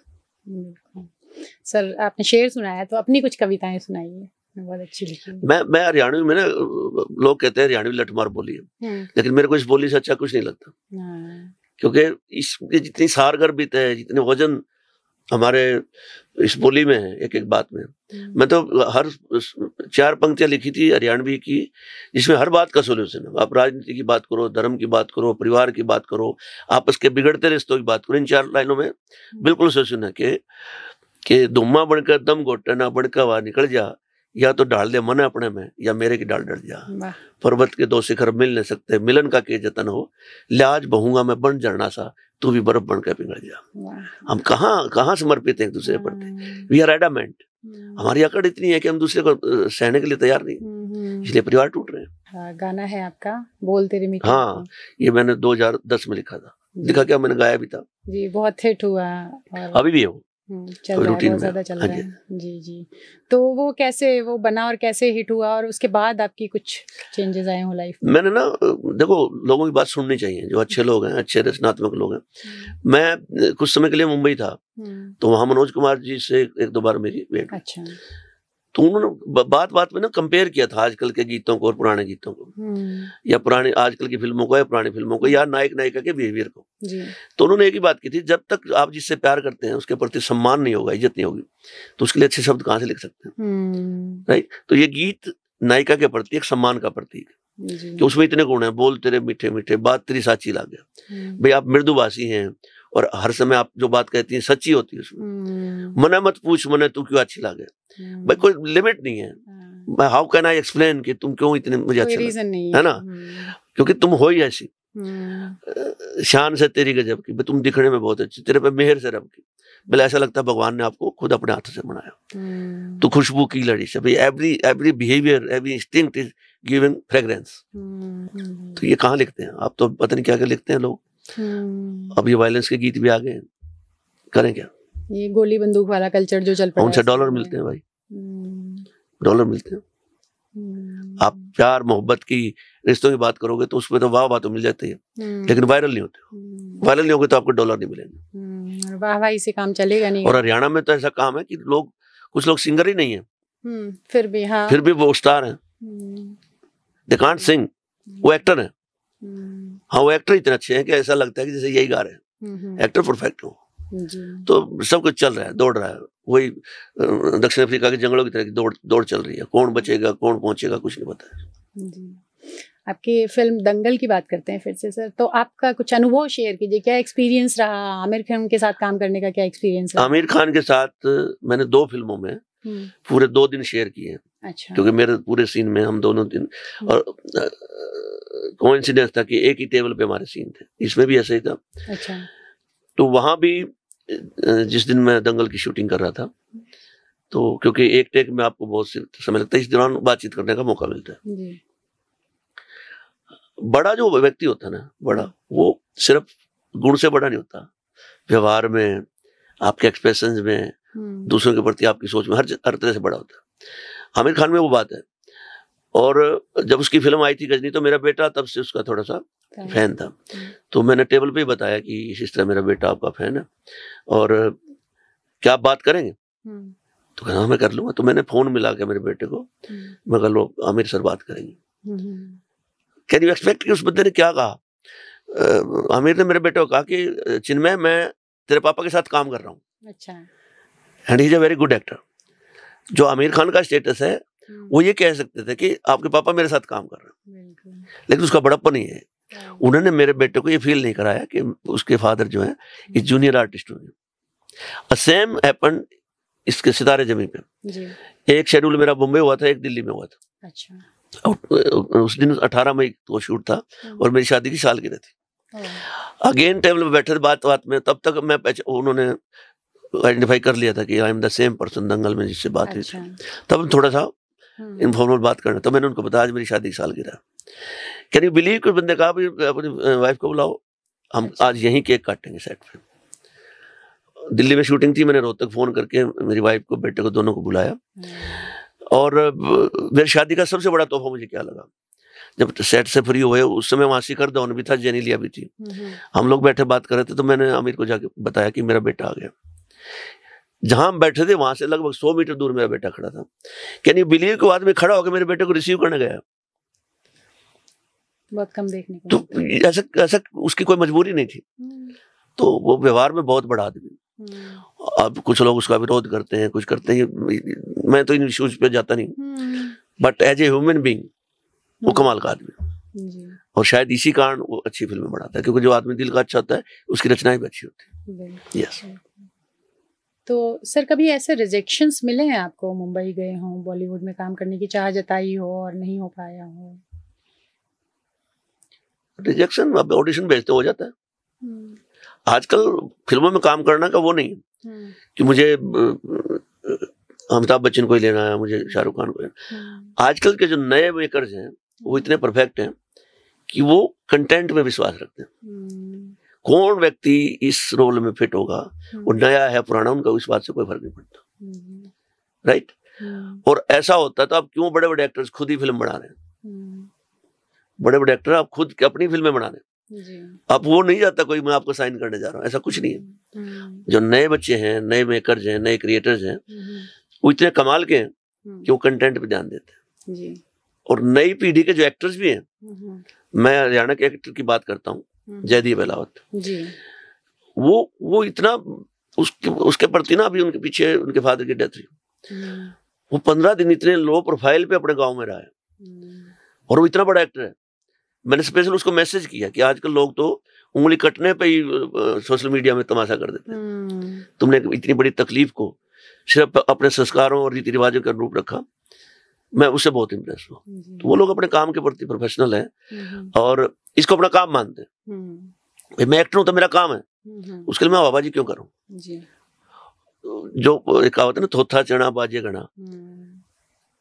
S1: सर आपने शेर सुनाया, तो अपनी कुछ कविताएं सुनाइए, बहुत अच्छी लिखी।
S2: मैं हरियाणवी में ना, लोग कहते हैं हरियाणवी लठमार बोली है, लेकिन मेरे को इस बोली से अच्छा कुछ नहीं लगता, क्योंकि इसमें जितनी सारगर्भित है, जितने वजन हमारे इस बोली में है, एक एक बात में। मैं तो हर 4 पंक्तियां लिखी थी हरियाणवी की, जिसमें हर बात का सोल्यूशन है। आप राजनीति की बात करो, धर्म की बात करो, परिवार की बात करो, आपस के बिगड़ते रिश्तों की बात करो, इन 4 लाइनों में बिल्कुल सोल्यूशन है कि धुम्मा बनकर दम घोटे ना बनकर वहां निकल जा, या तो डाल दे मन अपने में, या मेरे की डाल डर जा। पर्वत के 2 शिखर मिल नहीं सकते, मिलन का के जतन हो, लाज बहुंगा मैं बन झरना सा, तू भी बर्फ बनकर पिघल जा। हम कहाँ समर्पित हैं एक दूसरे पर? We are adamant. हमारी अकड़ इतनी है कि हम दूसरे को सहने के लिए तैयार नहीं, इसलिए परिवार टूट रहे हैं।
S1: गाना है आपका बोल तेरे मीठे।
S2: हाँ, ये मैंने 2010 में लिखा था, लिखा क्या, मैंने गाया भी था
S1: जी, बहुत हिट हुआ,
S2: अभी भी है वो,
S1: चल रहा है, बहुत ज्यादा चल रहा है। जी। तो वो कैसे वो बना और कैसे हिट हुआ, और उसके बाद आपकी कुछ चेंजेस आए हो लाइफ में?
S2: मैंने ना, देखो लोगों की बात सुननी चाहिए, जो अच्छे लोग हैं, अच्छे रचनात्मक लोग हैं। मैं कुछ समय के लिए मुंबई था, तो वहाँ मनोज कुमार जी से 1-2 बार मेरी भेंट।
S1: अच्छा।
S2: तो उन्होंने बात बात में ना कंपेयर किया था आजकल के गीतों को और पुराने गीतों को, या पुराने आजकल की फिल्मों को या पुरानी फिल्मों को, या नायक नायिका के बिहेवियर को
S1: जी।
S2: तो उन्होंने एक ही बात की थी, जब तक आप जिससे प्यार करते हैं उसके प्रति सम्मान नहीं होगा, इज्जत नहीं होगी, तो उसके लिए अच्छे शब्द कहाँ से लिख सकते हैं, राइट। तो ये गीत नायिका के प्रति एक सम्मान का प्रतीक है कि उसमें इतने गुण हैं, बोल तेरे मीठे मीठे, बात तेरी साची लागे, भाई आप मृदुभाषी हैं और हर समय आप जो बात कहती हैं सच्ची होती है उसमें, मना मत पूछ मने तू क्यों अच्छी लागे, भाई कोई लिमिट नहीं है, हाउ कैन आई एक्सप्लेन कि तुम क्यों इतने मुझे अच्छे लगे, है ना, क्योंकि तुम हो ही ऐसी, शान से तेरी गजब की, तुम दिखने में बहुत अच्छी, तेरे पे मेहर से रब की, भले ऐसा लगता है भगवान ने आपको खुद अपने हाथों से बनाया, तो खुशबू की लड़ी से, भाई every behaviour, every instinct is giving fragrance. तो ये कहाँ लिखते हैं आप, तो पता नहीं क्या क्या लिखते हैं लोग। अब ये वायलेंस के गीत भी आ गए, करें क्या,
S1: ये गोली बंदूक वाला कल्चर जो चल पड़ा है,
S2: उनसे डॉलर मिलते हैं भाई, डॉलर मिलते हैं। आप प्यार मोहब्बत की रिश्तों की बात करोगे तो उसमें तो वाह वाह तो मिल जाती है, लेकिन वायरल नहीं होते, वायरल नहीं होगे तो आपको डॉलर नहीं मिलेंगे,
S1: वाह वाह से काम चलेगा नहीं।
S2: और हरियाणा में तो ऐसा काम है कि लोग, कुछ लोग सिंगर ही नहीं है,
S1: फिर भी हाँ,
S2: फिर भी वो स्टार हैं, दे कांट सिंग, वो एक्टर है, हाँ वो एक्टर इतने अच्छे हैं कि ऐसा लगता है कि जैसे यही गा रहे हैं, एक्टर परफेक्ट हो। तो सब कुछ चल रहा है, दौड़ रहा है, वही दक्षिण अफ्रीका के जंगलों की तरह की दौड़ चल रही है, कौन बचेगा कौन पहुंचेगा कुछ नहीं पता है।
S1: आपकी फिल्म दंगल की बात करते हैं फिर से सर, तो आपका कुछ अनुभव शेयर कीजिए, क्या एक्सपीरियंस रहा आमिर खान के साथ काम करने का, क्या एक्सपीरियंस रहा?
S2: आमिर खान के साथ मैंने 2 फिल्मों में पूरे 2 दिन शेयर किए।
S1: अच्छा।
S2: क्योंकि मेरे पूरे सीन में हम दोनों दिन, और कोइंसिडेंस था कि एक ही टेबल पे हमारे सीन थे, इसमें भी ऐसा ही था।
S1: अच्छा।
S2: तो वहां भी जिस दिन मैं दंगल की शूटिंग कर रहा था, तो क्योंकि एक टेक में आपको बहुत समय लगता है, इस दौरान बातचीत करने का मौका मिलता है
S1: जी।
S2: बड़ा जो व्यक्ति होता है ना, बड़ा, वो सिर्फ गुण से बड़ा नहीं होता, व्यवहार में, आपके एक्सप्रेशंस में, दूसरों के प्रति आपकी सोच में, हर तरह से बड़ा होता है। आमिर खान में वो बात है। और जब उसकी फिल्म आई थी गजनी, तो मेरा बेटा तब से उसका थोड़ा सा फैन था, तो मैंने टेबल पे ही बताया कि इस तरह मेरा बेटा आपका फैन है और क्या आप बात करेंगे, तो कहना मैं कर लूंगा। तो मैंने फोन मिला के मेरे बेटे को, मैं कह लो आमिर सर बात करेंगे। कैन यू एक्सपेक्ट कि उस बंदे ने क्या कहा? आमिर ने मेरे बेटे को कहा कि चिन्मय मैं तेरे पापा के साथ काम कर रहा हूँ,
S1: अच्छा,
S2: and he is a very good actor. जो आमिर खान का स्टेटस है वो ये कह सकते थे कि आपके पापा मेरे साथ काम कर रहे हैं, लेकिन उसका बड़प्पन नहीं है। उन्होंने मेरे बेटे को ये फील नहीं कराया कि उसके फादर जो है इस जूनियर आर्टिस्ट हुए। सेम हैपेंड इसके सितारे जमीन पे। एक शेड्यूल मेरा मुंबई हुआ था, एक दिल्ली में हुआ था।
S1: अच्छा।
S2: उस दिन 18 मई को शूट था और मेरी शादी की सालगिरह थी। अगेन टेबल पे बैठे थे, बात में तब तक मैं उन्होंने आइडेंटिफाई कर लिया था कि I am the same person Dangal में जिससे बात हुई थी। तब थोड़ा सा इनफॉर्मल बात करना, तो मैंने उनको बताया आज मेरी शादी की सालगिरह। कैन यू बिलीव, कोई बंदे कहा अपनी वाइफ को बुलाओ, हम आज यहीं केक काटेंगे सेट पे। दिल्ली में शूटिंग थी, मैंने रोहतक फोन करके मेरी वाइफ को, बेटे को, दोनों को बुलाया। और मेरी शादी का सबसे बड़ा तोहफा मुझे क्या लगा, जब सेट से फ्री हुए, उस समय वहां शिखर धवन भी था, जेनेलिया भी थी, हम लोग बैठे बात कर रहे थे, तो मैंने आमिर को जाके बताया कि मेरा बेटा आ गया। जहां हम बैठे थे वहां से लगभग 100 मीटर दूर मेरा बेटा खड़ा था। कैन यू बिलीव कि आदमी खड़ा होकर मेरे बेटे को रिसीव करने गया।
S1: बहुत कम देखने को।
S2: तो ऐसा उसकी कोई मजबूरी नहीं थी। तो वो व्यवहार में बहुत बड़ा आदमी। अब कुछ लोग उसका विरोध करते हैं, कुछ करते हैं, मैं तो इन इश्यूज पे जाता नहीं, but as a human being वो कमाल का आदमी। और शायद इसी कारण वो अच्छी फिल्में बनाता है, क्योंकि जो आदमी दिल का अच्छा होता है उसकी रचनाएं भी अच्छी होती है। यस।
S1: तो सर कभी ऐसे रिजेक्शंस मिले हैं आपको, मुंबई गए हो, बॉलीवुड में काम करने की चाह जताई हो और नहीं हो पाया हो?
S2: रिजेक्शन अब ऑडिशन भेजते हो जाता है। आजकल फिल्मों में काम करना का वो नहीं है कि मुझे अमिताभ बच्चन को ही लेना है, मुझे शाहरुख खान को लेना। आजकल के जो नए मेकर्स हैं वो इतने परफेक्ट हैं कि वो कंटेंट में विश्वास रखते हैं। कौन व्यक्ति इस रोल में फिट होगा, वो नया है पुराना, उनका इस बात से कोई फर्क नहीं पड़ता, राइट। और ऐसा होता तो अब क्यों बड़े बड़े एक्टर्स खुद ही फिल्म बना रहे हैं, बड़े बड़े एक्टर आप खुद अपनी फिल्में बना रहे हैं। अब वो नहीं जाता कोई मैं आपको साइन करने जा रहा हूँ, ऐसा कुछ नहीं है। जो नए बच्चे हैं, नए मेकर्स हैं, नए क्रिएटर्स हैं, वो इतने कमाल के हैं कि वो कंटेंट पे ध्यान देते हैं।
S1: जी।
S2: और नई पीढ़ी के जो एक्टर्स भी हैं, मैं हरियाणा के एक्टर की बात करता हूँ, जयदीप अहलावत
S1: जी।
S2: वो इतना उसके प्रति ना, अभी उनके पीछे उनके फादर की डेथ हुई, वो 15 दिन इतने लो प्रोफाइल पे अपने गांव में रहा है और वो इतना बड़ा एक्टर है। मैंने स्पेशल उसको मैसेज किया कि आजकल लोग तो उंगली कटने पे ही सोशल मीडिया में तमाशा कर देते हैं, तुमने इतनी बड़ी तकलीफ को सिर्फ अपने संस्कारों और रीति रिवाजों के अनुरूप रखा। मैं उससे बहुत इम्प्रेस हुआ। तो वो लोग अपने काम के प्रति प्रोफेशनल हैं और इसको अपना काम मानते हैं। मैं एक्टर हूं तो मेरा काम है, उसके लिए मैं हवाबाजी क्यों करूं? जो एक कहावत है ना, थोथा चना बाजे गणा,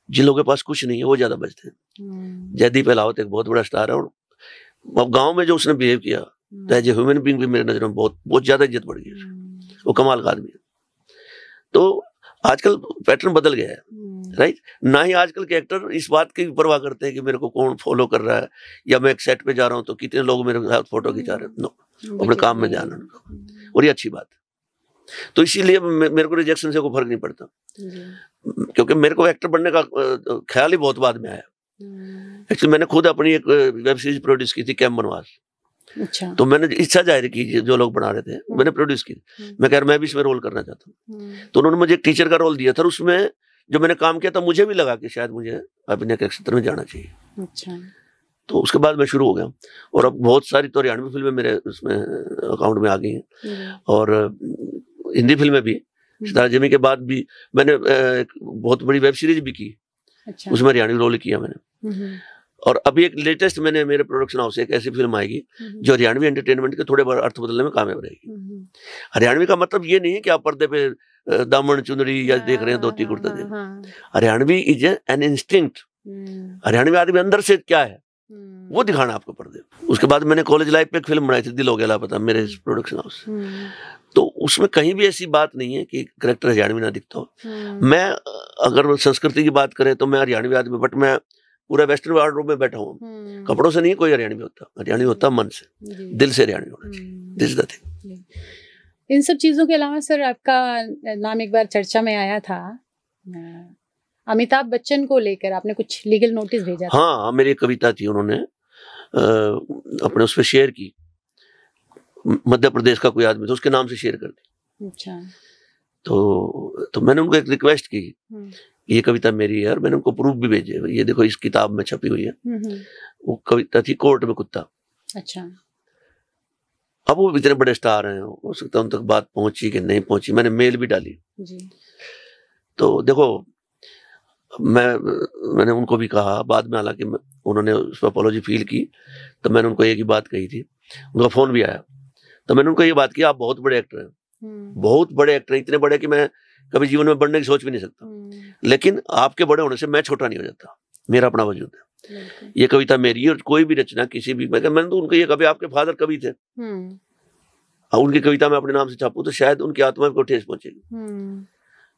S2: जिन लोगों के पास कुछ नहीं है वो ज्यादा बचते हैं। जयदीप अहलावत एक बहुत बड़ा स्टार है और गांव में जो उसने बिहेव किया एज ए ह्यूमन बीइंग भी मेरे नजर में बहुत ज्यादा इज्जत बढ़ गई है। वो कमाल का आदमी है। तो आजकल पैटर्न बदल गया है, राइट। ना ही आजकल के एक्टर इस बात की परवाह करते हैं कि मेरे को कौन फॉलो कर रहा है, या मैं एक सेट पे जा रहा हूँ तो कितने लोग मेरे साथ फोटो खिंचा रहे हैं। नो, अपने काम में ध्यान रखो और ये अच्छी बात है। तो इसीलिए मेरे को रिजेक्शन से कोई फर्क नहीं पड़ता, क्योंकि मेरे को एक्टर बनने का ख्याल ही बहुत बाद में आया। एक्चुअली मैंने खुद अपनी एक वेब सीरीज प्रोड्यूस की थी, कैंप बनवास।
S1: अच्छा।
S2: तो मैंने इच्छा जाहिर की, जो लोग बना रहे थे मैंने प्रोड्यूस की। मैं कह रहा मैं भी इसमें रोल करना चाहता हूँ। तो उन्होंने मुझे एक टीचर का रोल दिया था, उसमें जो मैंने काम किया था मुझे भी लगा कि शायद मुझे अभिनय के क्षेत्र में जाना चाहिए।
S1: अच्छा। तो
S2: उसके बाद मैं शुरू हो गया और अब बहुत सारी तो हरियाणवी फिल्में मेरे उसमें अकाउंट में आ गई हैं और हिंदी फिल्में भी। सितारा जमी के बाद भी मैंने एक बहुत बड़ी वेब सीरीज भी की। अच्छा। उसमें हरियाणवी रोल किया मैंने। और अभी एक लेटेस्ट मैंने मेरे प्रोडक्शन हाउस से एक ऐसी फिल्म आएगी जो हरियाणवी एंटरटेनमेंट के थोड़े बहुत अर्थ बदलने में कामयाब रहेगी। हरियाणवी का मतलब ये नहीं है कि आप पर्दे पे दामन चुनरी या देख रहे हैं धोती कुर्ता देख। Haryanvi is an instinct. Haryanvi आदमी अंदर से क्या है वो दिखाना आपको पर्दे। उसके बाद मैंने कॉलेज लाइफ पे एक फिल्म बनाई थी, दिल हो गया लापता, मेरे प्रोडक्शन हाउस। तो उसमें कहीं भी ऐसी बात नहीं है कि कैरेक्टर हरियाणवी ना दिखता हो। मैं अगर संस्कृति की बात करें तो मैं हरियाणवी आदमी, बट मैं पूरा वेस्टर्न वार्डरोब में बैठा हूँ। कपड़ों से नहीं कोई हरियाणवी होता, हरियाणवी होता मन से, दिल से हरियाणवी होना चाहिए। This is the thing.
S1: इन सब चीजों के अलावा सर आपका नाम एक बार चर्चा में आया था, अमिताभ बच्चन को लेकर आपने कुछ लीगल नोटिस भेजा था।
S2: हाँ, मेरी एक कविता थी, उन्होंने अपने उस पर शेयर की, मध्य प्रदेश का कोई आदमी था, उसके नाम से शेयर कर दी।
S1: अच्छा।
S2: तो मैंने उनको एक रिक्वेस्ट की, ये कविता मेरी है और मैंने उनको प्रूफ भी भेजे, ये देखो इस किताब में छपी हुई है। वो कविता थी कोर्ट में कुत्ता।
S1: अच्छा।
S2: अब वो इतने बड़े स्टार हैं, हो सकता है उन तक बात पहुंची कि नहीं पहुंची, मैंने मेल भी डाली
S1: जी।
S2: तो देखो मैंने उनको भी कहा बाद में, हालांकि उन्होंने उस पर अपॉलॉजी फील की, तो मैंने उनको एक ही बात कही थी, उनका फोन भी आया, तो मैंने उनको ये बात की, आप बहुत बड़े एक्टर हैं, बहुत बड़े एक्टर, इतने बड़े कि मैं कभी जीवन में बढ़ने की सोच भी नहीं सकता, लेकिन आपके बड़े होने से मैं छोटा नहीं हो जाता, मेरा अपना वजूद है, ये कविता मेरी है। और कोई भी रचना किसी भी, मैंने तो उनको ये कभी, आपके फादर कवि थे, उनकी कविता मैं अपने नाम से छापूं तो शायद उनकी आत्मा को ठेस पहुंचेगी,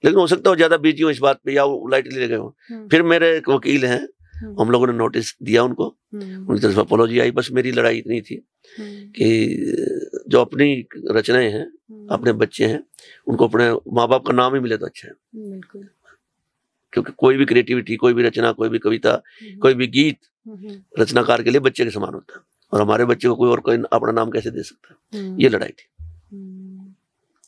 S2: लेकिन हो सकता है ज्यादा बिजी हो इस बात पे या वो लाइटली ले गए हो। फिर मेरे एक वकील हैं, हम लोगों ने नोटिस दिया उनको, उनकी तरफ से अपॉलॉजी आई। बस मेरी लड़ाई इतनी थी कि जो अपनी रचनाएं हैं, अपने बच्चे हैं, उनको अपने माँ बाप का नाम ही मिले तो अच्छा है, क्योंकि कोई भी क्रिएटिविटी, कोई भी रचना, कोई भी कविता, कोई भी गीत रचनाकार के लिए बच्चे के समान होता है, और हमारे बच्चे को कोई और कोई अपना नाम कैसे दे सकता है, ये लड़ाई थी।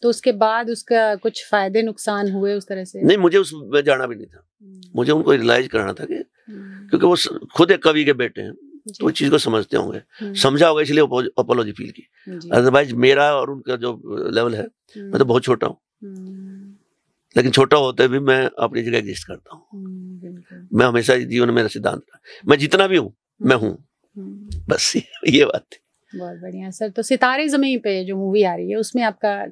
S1: तो उसके बाद उसका कुछ फायदे नुकसान हुए उस तरह से? नहीं,
S2: मुझे उसमें जाना भी नहीं था, मुझे उनको रियलाइज कराना था कि क्योंकि वो खुद एक कवि के बेटे हैं तो इस चीज को समझते होंगे, समझा होगा, इसलिए अपॉलॉजी फील की। अदरवाइज मेरा और उनका जो लेवल है, मैं तो बहुत छोटा हूँ, लेकिन छोटा होते भी मैं अपनी जगह एग्जिस्ट करता हूँ। मैं हमेशा जीवन में मेरा सिद्धांत रहा, मैं जितना भी हूँ मैं हूँ, बस ये बात थी।
S1: बहुत बढ़िया सर। तो सितारे ज़मीं पे जो मूवी आ रही है उसमें आपका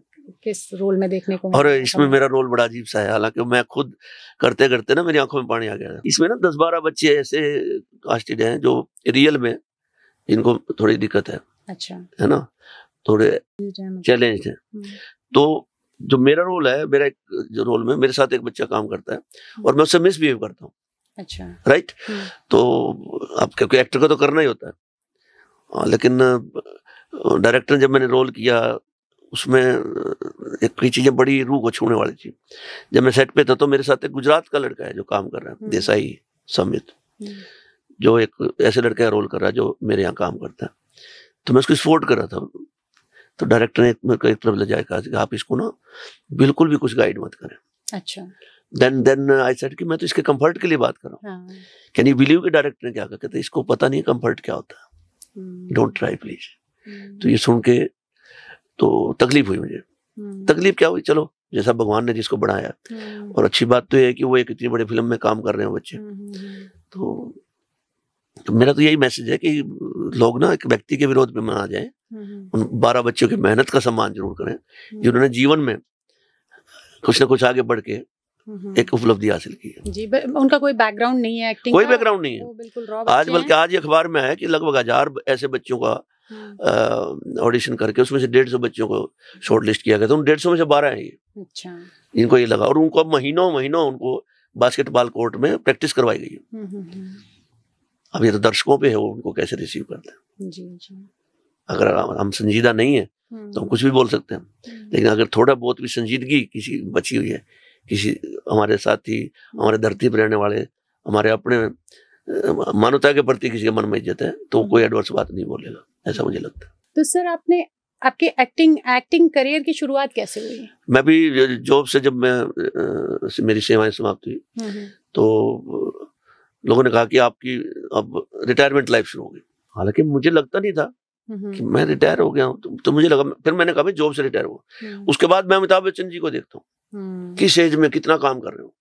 S1: किस रोल में देखने को?
S2: और इसमें मेरा रोल बड़ा अजीब सा है, हालांकि मैं खुद करते करते ना मेरी आंखों में पानी आ गया। इसमें ना 10-12 बच्चे ऐसे कास्टेड हैं जो रियल में इनको थोड़ी दिक्कत है।
S1: अच्छा।
S2: है ना, थोड़े चैलेंज है। तो जो मेरा रोल है, मेरा एक जो रोल में मेरे साथ एक बच्चा काम करता है और मैं उससे मिसबिहेव करता हूँ।
S1: अच्छा।
S2: राइट। तो अब क्योंकि एक्टर को तो करना ही होता है, लेकिन डायरेक्टर जब मैंने रोल किया उसमें एक कई चीजें बड़ी रूह को छूने वाली थी। जब मैं सेट पे था तो मेरे साथ एक गुजरात का लड़का है जो काम कर रहा है, देसाई समित, जो एक ऐसे लड़के का रोल कर रहा है जो मेरे यहाँ काम करता है। तो मैं उसको सपोर्ट कर रहा था। तो डायरेक्टर ने मेरे को एक तरफ ले जाए, कहा कि आप इसको ना बिल्कुल भी कुछ गाइड मत करें।
S1: अच्छा।
S2: देन आई सेड कि मैं तो इसके कंफर्ट के लिए बात कर रहा हूँ। कैन यू बिलीव कि डायरेक्टर ने क्या कहा, कहते इसको पता नहीं कंफर्ट क्या होता है, डोंट ट्राई प्लीज। तो ये सुन के तो तकलीफ हुई मुझे। तकलीफ क्या हुई, चलो जैसा भगवान ने जिसको बनाया। और अच्छी बात तो है कि वो एक इतनी बड़ी फिल्म में काम कर रहे हैं बच्चे। तो मेरा तो यही मैसेज है कि लोग ना एक व्यक्ति के विरोध में ना जाएं, उन 12 बच्चों की मेहनत का सम्मान जरूर करें जिन्होंने जीवन में कुछ ना कुछ आगे बढ़ के एक उपलब्धि हासिल की है।
S1: जी, उनका कोई बैकग्राउंड नहीं है एक्टिंग
S2: कोई
S1: का,
S2: बैकग्राउंड नहीं है।
S1: बिल्कुल रॉ
S2: आज बल्कि आज अखबार में है कि लगभग 1000 ऐसे बच्चों का ऑडिशन करके उसमें से 150 बच्चों को शॉर्ट लिस्ट किया गया था। उन 150 में से 12 हैं ये।
S1: अच्छा।
S2: इनको ये लगा और उनको अब महीनों उनको बास्केटबॉल कोर्ट में प्रैक्टिस करवाई गई है। अब ये तो दर्शकों पे है वो उनको कैसे रिसीव करते हैं।
S1: जी जी।
S2: अगर हम संजीदा नहीं है तो हम कुछ भी बोल सकते हैं, लेकिन अगर थोड़ा बहुत भी संजीदगी किसी बची हुई है, किसी हमारे साथी, हमारे धरती पर रहने वाले, हमारे अपने मानवता के प्रति किसी के मन में इज्जत है, तो कोई एडवर्स बात नहीं बोलेगा, ऐसा मुझे लगता है।
S1: तो सर आपके एक्टिंग करियर की शुरुआत कैसे हुई?
S2: मैं भी जॉब से जब मेरी सेवाएं समाप्त हुई तो लोगों ने कहा कि आपकी अब रिटायरमेंट लाइफ शुरू होगी। हालांकि मुझे लगता नहीं था कि मैं रिटायर हो गया हूँ। तो मुझे लगा, फिर मैंने कहा जॉब से रिटायर हुआ। उसके बाद मैं अमिताभ बच्चन जी को देखता हूँ किस एज में कितना काम कर रहे हो।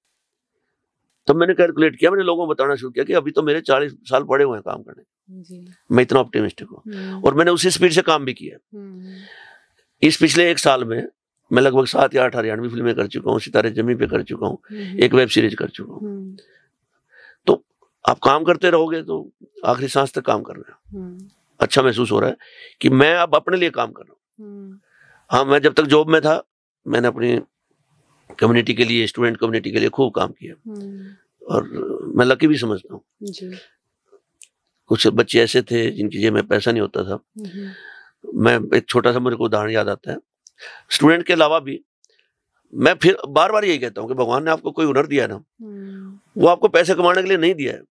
S2: तब मैंने कैलकुलेट किया, मैंने लोगों को बताना शुरू किया कि अभी तो मेरे 40 साल पड़े हुए हैं काम करने। मैं इतना ऑप्टिमिस्टिक हूँ और मैंने उसी स्पीड से काम भी किया। इस पिछले 1 साल में मैं लगभग 7 या 8 हरियाणवी फिल्में कर चुका हूँ, सितारे जमी पे कर चुका हूँ, एक वेब सीरीज कर चुका हूँ। तो आप काम करते रहोगे तो आखिरी सांस तक काम कर रहे हो। अच्छा महसूस हो रहा है कि मैं अब अपने लिए काम कर रहा हूँ। हाँ, मैं जब तक जॉब में था मैंने अपनी कम्युनिटी के लिए, स्टूडेंट कम्युनिटी के लिए खूब काम किया और मैं लकी भी समझता हूँ। कुछ बच्चे ऐसे थे जिनकी जेब में पैसा नहीं होता था। मैं एक छोटा सा मेरे को उदाहरण याद आता है। स्टूडेंट के अलावा भी मैं फिर बार बार यही कहता हूँ कि भगवान ने आपको कोई हुनर दिया है ना, वो आपको पैसे कमाने के लिए नहीं दिया है।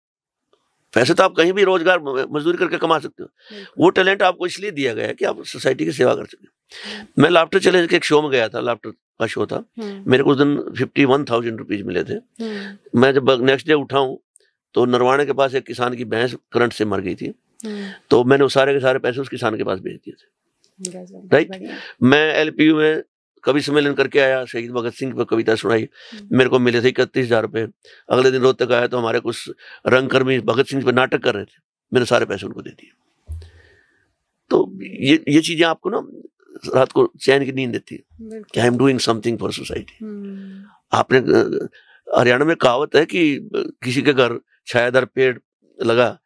S2: पैसे तो आप कहीं भी रोजगार मजदूरी करके कमा सकते हो। वो टैलेंट आपको इसलिए दिया गया है कि आप सोसाइटी की सेवा कर सके। मैं लाफ्टर चैलेंज के एक शो में गया था, लाफ्टर का शो था। मेरे को उस दिन 51,000 रुपीज मिले थे। मैं जब नेक्स्ट डे उठा हूँ तो नरवाणे के पास एक किसान की भैंस करंट से मर गई थी। तो मैंने वो सारे के सारे पैसे उस किसान के पास भेज दिए थे। राइट। मैं LPU में कवि सम्मेलन करके आया, शहीद भगत सिंह पर कविता सुनाई, मेरे को मिले थे 31,000 रुपए। अगले दिन रोहतक आया तो हमारे कुछ रंगकर्मी भगत सिंह पर नाटक कर रहे थे, मैंने सारे पैसे उनको दे दिए। तो ये चीजें आपको ना रात को चैन की नींद देती है कि I am doing something for society. आपने हरियाणा में कहावत है कि किसी के घर छायादार पेड़ लगा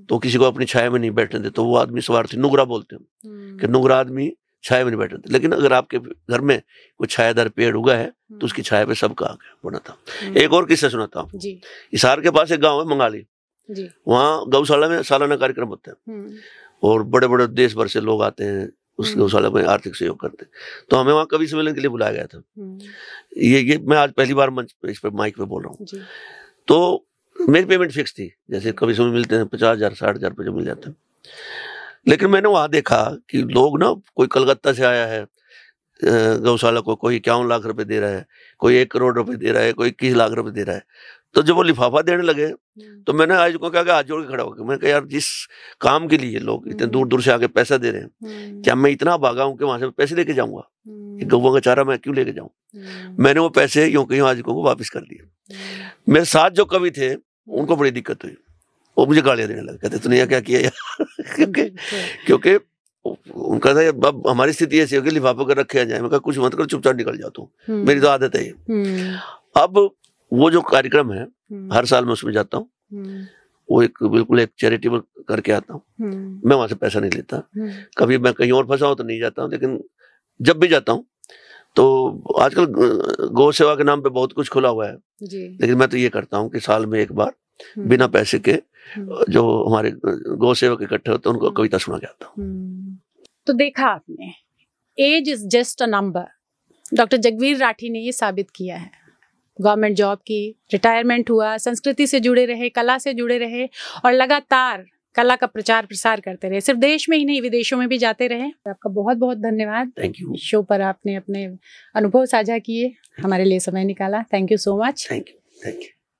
S2: तो किसी को अपनी छाया में नहीं बैठने दे, तो वो आदमी स्वार्थी, नुगरा बोलते हैं कि नुगरा आदमी छाया में नहीं बैठने दे। लेकिन अगर आपके घर में कोई छायादार पेड़ उगा है तो उसकी छाया पे सबका हक है। बना था। एक और किस्सा सुनाता हूँ। हिसार के पास एक गाँव है मंगाली, वहाँ गौशाला में सालाना कार्यक्रम होता है और बड़े बड़े देश भर से लोग आते हैं उस गौशाला में आर्थिक सहयोग करते हैं। तो हमें वहाँ कवि सम्मेलन के लिए बुलाया गया था। ये मैं आज पहली बार मंच इस पर माइक पे बोल रहा हूँ। तो मेरी पेमेंट फिक्स थी, जैसे कवि सम्मेलन मिलते हैं 50,000 60,000 रुपये जो मिल जाते हैं। लेकिन मैंने वहां देखा कि लोग ना, कोई कलकत्ता से आया है गौशाला को, कोई 51 लाख रुपए दे रहा है, कोई 1 करोड़ रुपए दे रहा है, कोई 21 लाख रुपए दे रहा है। तो जब वो लिफाफा देने लगे तो मैंने आज को क्या हाथ जोड़ के खड़ा होकर, मैंने कहा यार जिस काम के लिए लोग इतने दूर दूर से आके पैसा दे रहे हैं, क्या मैं इतना भागा हूं कि वहां से पैसे लेके जाऊंगा? गौवा का चारा मैं क्यों लेके जाऊं? मैंने वो पैसे यूं कहीं आज को वापिस कर दिए। मेरे साथ जो कवि थे उनको बड़ी दिक्कत हुई, वो मुझे गालियां देने लगे, कहते तूने क्या किया यार? क्योंकि उनका था अब हमारी स्थिति ऐसी होगी लिफाफे कर रखे जाए। मैं कहा कुछ मत कर, चुपचाप निकल जाता हूँ, मेरी तो आदत है ये। अब वो जो कार्यक्रम है हर साल मैं उसमें जाता हूँ, वो बिल्कुल एक चैरिटेबल करके आता हूँ। मैं वहां से पैसा नहीं लेता, कभी मैं कहीं और फंसा हूँ तो नहीं जाता हूँ, लेकिन जब भी जाता हूँ तो आजकल गौ सेवा के नाम पे बहुत कुछ खुला हुआ है जी। लेकिन मैं तो ये करता हूँ कि साल में एक बार बिना पैसे के जो हमारे गौ सेवक इकट्ठे होते हैं उनको कविता सुना के आता हूँ।
S1: तो देखा आपने age is just a number. Doctor Jagvir Rathi ने ये साबित किया है। गवर्नमेंट जॉब की, रिटायरमेंट हुआ, संस्कृति से जुड़े रहे, कला से जुड़े रहे और लगातार कला का प्रचार प्रसार करते रहे। सिर्फ देश में ही नहीं, विदेशों में भी जाते रहे। आपका बहुत बहुत धन्यवाद।
S2: Thank you.
S1: शो पर आपने अपने अनुभव साझा किए, हमारे लिए समय निकाला। Thank you so much.
S2: Thank you. Thank you.